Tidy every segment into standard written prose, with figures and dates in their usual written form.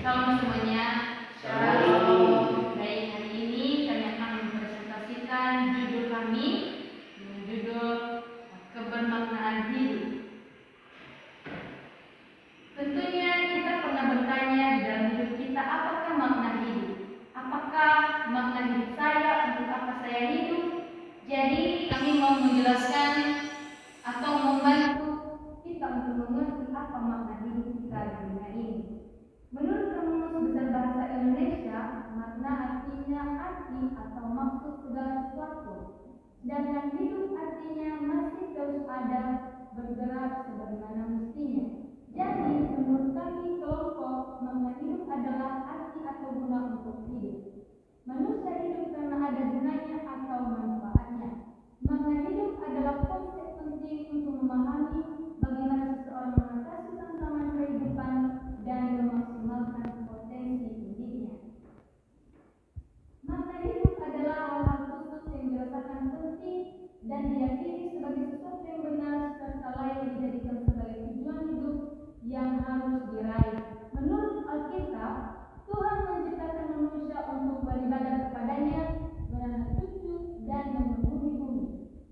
Shalom semuanya. Shalom. Baik, hari ini kami akan mempresentasikan judul kami dengan judul kebermaknaan hidup. Tentunya kita pernah bertanya di dalam hidup kita, apakah makna hidup? Apakah makna hidup saya? Untuk apa saya hidup? Jadi kami mau menjelaskan atau membantu kita untuk mengerti apa makna hidup kita di dunia ini. Menurut Kamus Besar Bahasa Indonesia, makna artinya arti atau maksud segala sesuatu. Sedangkan hidup artinya masih terus ada, bergerak sebagaimana mestinya. Jadi, menurut kami kelompok, makna hidup adalah arti atau guna untuk hidup. Manusia hidup karena ada gunanya atau manfaatnya. Makna hidup adalah konsep penting untuk memahami bagaimana seseorang mengatasi tantangan kehidupan dan memaksimalkan potensi dirinya. Makna hidup adalah hal-hal khusus yang dirasakan penting dan diyakini sebagai sesuatu yang benar serta layak dijadikan sebagai tujuan hidup yang harus diraih. Menurut Alkitab, Tuhan menciptakan manusia untuk beribadah kepadanya, beranak cucu, dan memenuhi bumi.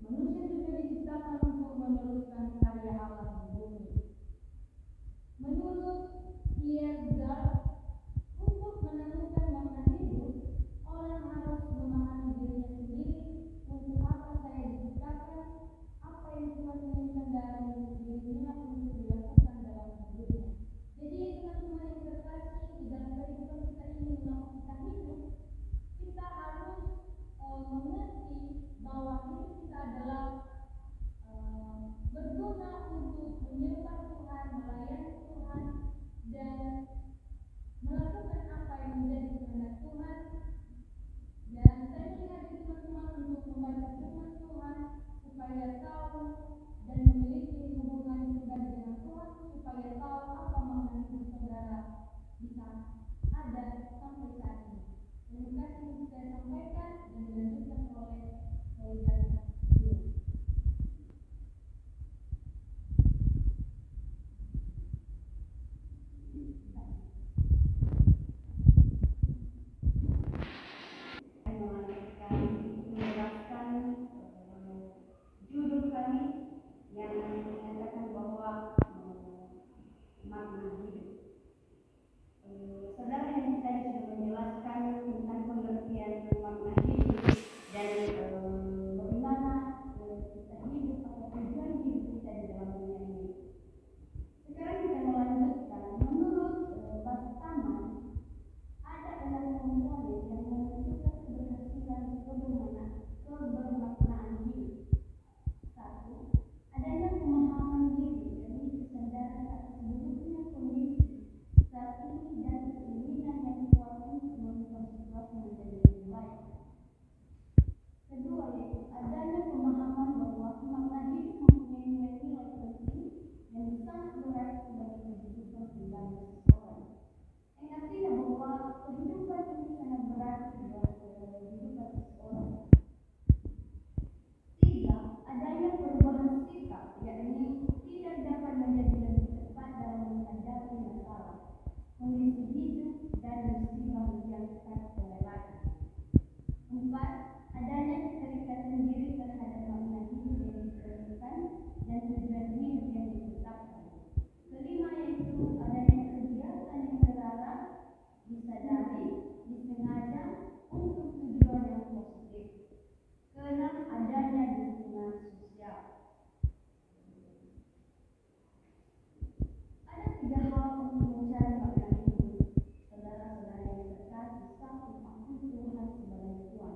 Manusia juga diciptakan untuk meneruskan karya Allah di bumi. Menurut Kierkegaard, untuk menemukan makna hidup, orang harus memahami dirinya sendiri. Untuk apa saya diciptakan? Apa yang Tuhan inginkan dari dirinya untuk dilakukan dalam hidupnya? Jadi teman-teman yang terkasih, di dalam kehidupan kita ini, kita hidup, kita harus mengerti bahwa hidup kita adalah berguna untuk menyembah Tuhan, melayani Tuhan, dan melakukan apa yang menjadi kehendak Tuhan. Dan saya mengajak teman-teman untuk membaca firman Tuhan supaya tahu dan memiliki hubungan pribadi dengan Tuhan, supaya tahu apa makna hidup saudara bisa ada sampai saat ini. Terima kasih yang saya sampaikan dan dilanjutkan oleh Saudara Yul. Judul kami yang menyatakan bahwa makna hidup. Saudara yang tadi sudah menjelaskan tentang pengertian makna hidup dan bagaimana kita hidup atau tujuan hidup kita di dalam dunia ini. Sekarang kita melanjutkan. Menurut Batu Taman, ada 6 komponen yang menentukan keberhasilan kebermaknaan hidup. 1. Adanya pemahaman diri, yakni kesadaran atas buruknya kondisi saat ini dan keinginan yang kuat untuk mengubah sesuatu menjadi lebih baik. Kedua, yaitu adanya pemahaman bahwa makna hidup mempunyai nilai-nilai penting yang sangat berarti bagi kehidupan pribadi seseorang. Yang artinya bahwa kehidupan ini sangat berarti bagi kehidupan seseorang. Adanya perubahan sikap, yakni tidak dapat menjadi lebih cepat dalam menghadapi masalah, kondisi hidup, dan musibah yang tak terelakkan. 4. Adanya keterikatan diri terhadap makna hidup yang diperlukan dan tujuan hidup yang ditetapkan. 5. Yaitu adanya kegiatan yang terarah, disadari, disengaja untuk tujuan yang positif. 6. Adanya dukungan sosial. Ada 3 hal untuk mencari makna hidup. Saudara-saudara yang terkasih, 1. Akui Tuhan sebagai Tuhan.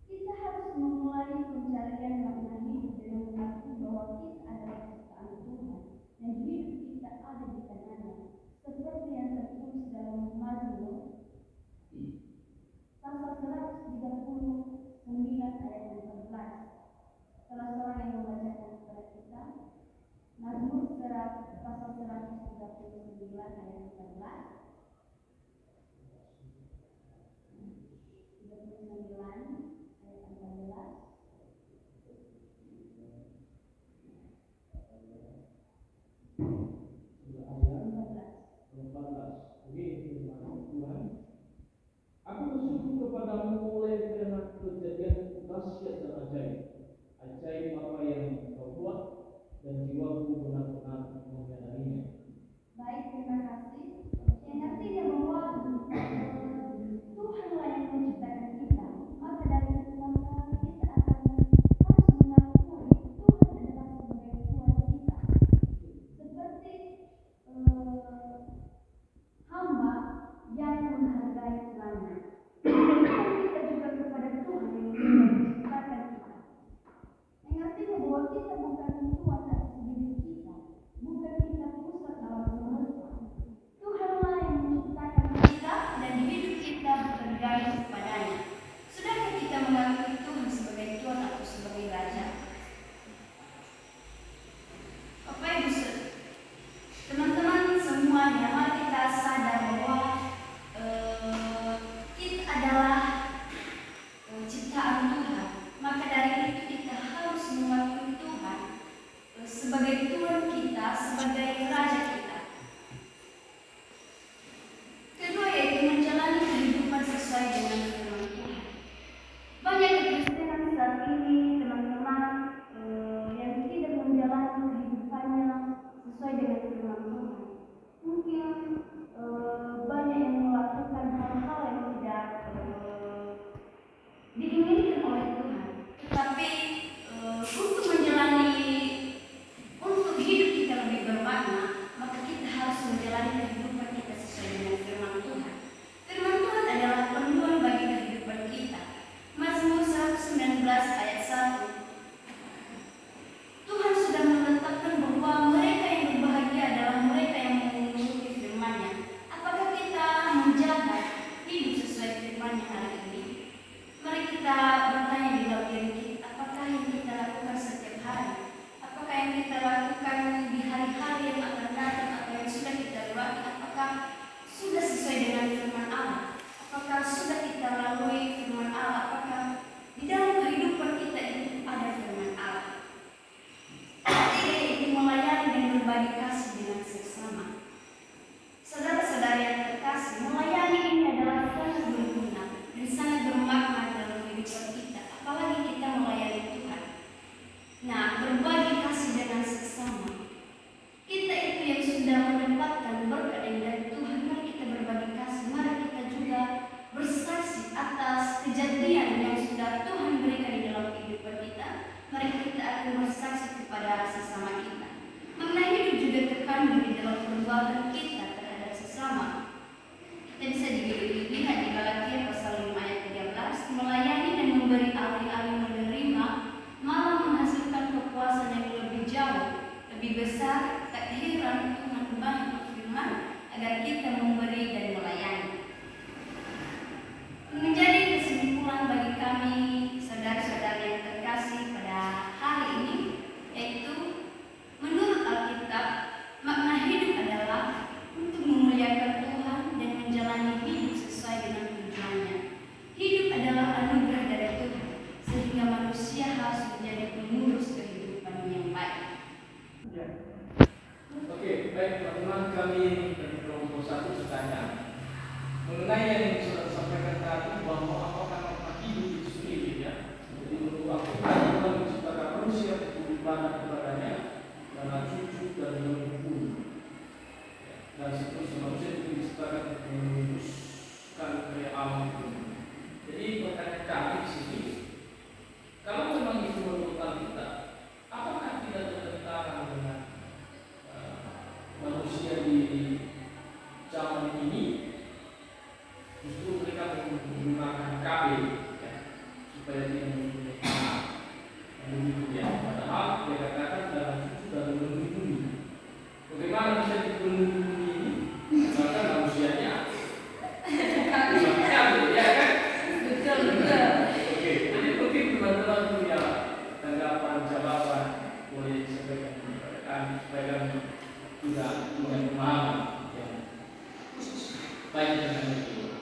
Kita harus memulai pencarian makna hidup dengan mengakui bahwa kita adalah ciptaan Tuhan dan hidup kita ada di tangannya, seperti yang tertulis dalam Mazmur pasal 139 ayat 14. Salah seorang yang membacakan kepada kita Mazmur pasal 139 ayat 14. 39 ayat 14. sudah sesuai dengan firman Allah? Apakah sudah kita melalui firman Allah? Apakah di dalam kehidupan kita itu ada firman Allah? Ketiga itu melayani dan berbagi kasih dengan sesama. Saudara-saudara yang terkasih, melayani ini adalah sangat berguna dan sangat bermakna dalam kehidupan kita, apalagi kita melayani Tuhan. Nah, berbagi kasih dengan sesama. Kita itu yang sudah mendapatkan berkat dari Tuhan, mari kita berbagi kasih, mari kita juga bersaksi atas kejadian yang sudah Tuhan berikan di dalam kehidupan kita. Mari kita akan bersaksi kepada sesama kita. Mengenai hidup juga terkandung di dalam perbuatan kita terhadap sesama. Kita bisa dilihat di Galatia pasal 5 ayat 13, melayani dan memberi alih-alih menerima, malah menghasilkan kepuasan yang lebih jauh, lebih besar. Tak heran Tuhan banyak berfirman agar kita memberi dan melayani. Menjadi kesimpulan bagi kami, saudara-saudara yang terkasih pada hari ini, yaitu menurut Alkitab, makna hidup adalah untuk memuliakan Tuhan dan menjalani hidup sesuai dengan tujuannya. Hidup adalah anugerah dari Tuhan, sehingga manusia harus menjadi pengurus kehidupan yang baik. Ya. Oke, baik teman-teman, kami dari kelompok 1 bertanya mengenai yang sudah disampaikan tadi, bahwa apakah makna hidup itu sendiri, ya. Jadi menurut aku tadi Tuhan menciptakan manusia untuk beribadah kepadanya, dan cucu dan menghubungi, dan seterusnya. Manusia itu diciptakan untuk meneruskan karya alam itu. Jadi pertanyaan kami di sini, kalau memang itu menurut kita, apakah tidak bertentangan dengan manusia di zaman ini? Justru mereka menggunakan kabel, ya, supaya tidak mempunyai anak. Begitu ya. Padahal dia katakan dalam cucu dan melindungi. Bagaimana bisa dilindungi ini? Maka manusianya kabel, ya kan? Betul. Oke, jadi mungkin teman-teman punya tanggapan, jawaban, boleh disampaikan kepada kami supaya kami tidak punya pemahaman yang baik dengan itu.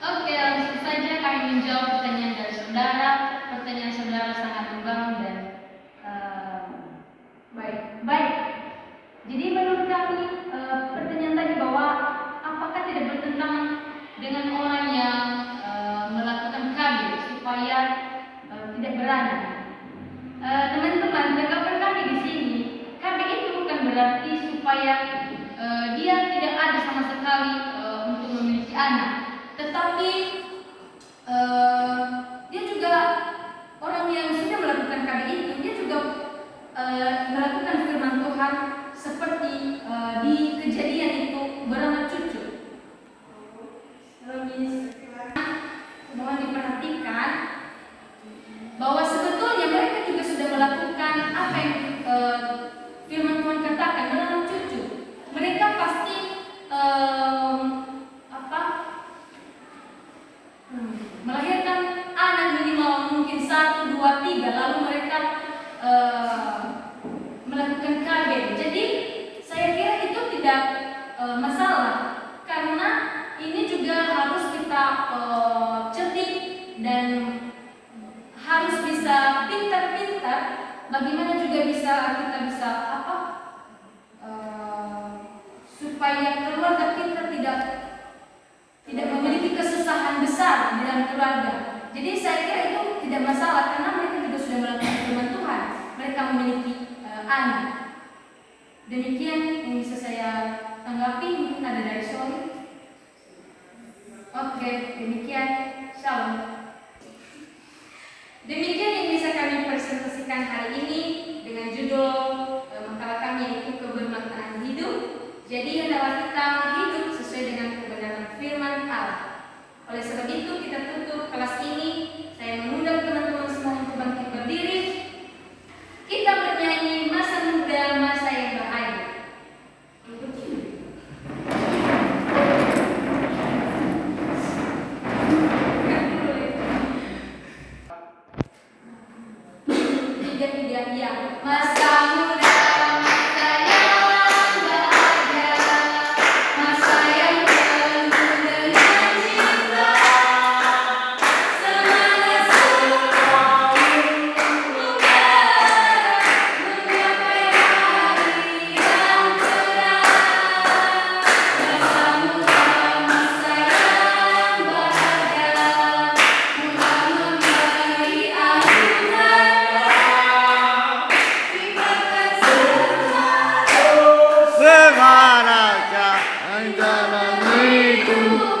Oke, langsung saja kami menjawab pertanyaan dari saudara. Pertanyaan saudara sangat membangun dan baik. Jadi menurut kami pertanyaan tadi bahwa apakah tidak bertentangan dengan orang yang melakukan KB supaya tidak beranak. Teman-teman, tanggapan kami di sini, KB itu bukan berarti supaya dia tidak ada sama sekali untuk memiliki anak. Tetapi dia juga orang yang sudah melakukan KB itu, dia juga melakukan firman Tuhan seperti di Kejadian itu beranak cucu. Mohon diperhatikan bahwa sebetulnya mereka juga sudah melakukan apa yang firman Tuhan katakan, beranak cucu. Mereka pasti melahirkan anak minimal mungkin 1, 2, 3, lalu mereka melakukan KB. Jadi saya kira itu tidak masalah, karena ini juga harus kita cerdik dan harus bisa pintar-pintar bagaimana juga kita bisa supaya keluarga kita tidak memiliki kesusahan besar di dalam keluarga. Jadi saya kira itu tidak masalah, karena mereka juga sudah melakukan firman Tuhan. Mereka memiliki anak. Demikian yang bisa saya tanggapi. Mungkin ada dari Soli. Oke, demikian. Shalom. Demikian yang bisa kami presentasikan hari ini dengan judul makalah kami, yaitu kebermaknaan hidup. Jadi hendaklah kita hidup sesuai dengan kebenaran firman Allah. Oleh sebab itu kita tutup kelas ini. Saya mengundang teman-teman semua untuk bangkit berdiri. Kita bernyanyi masa muda, masa yang bahagia. Kan dulu dalam hidup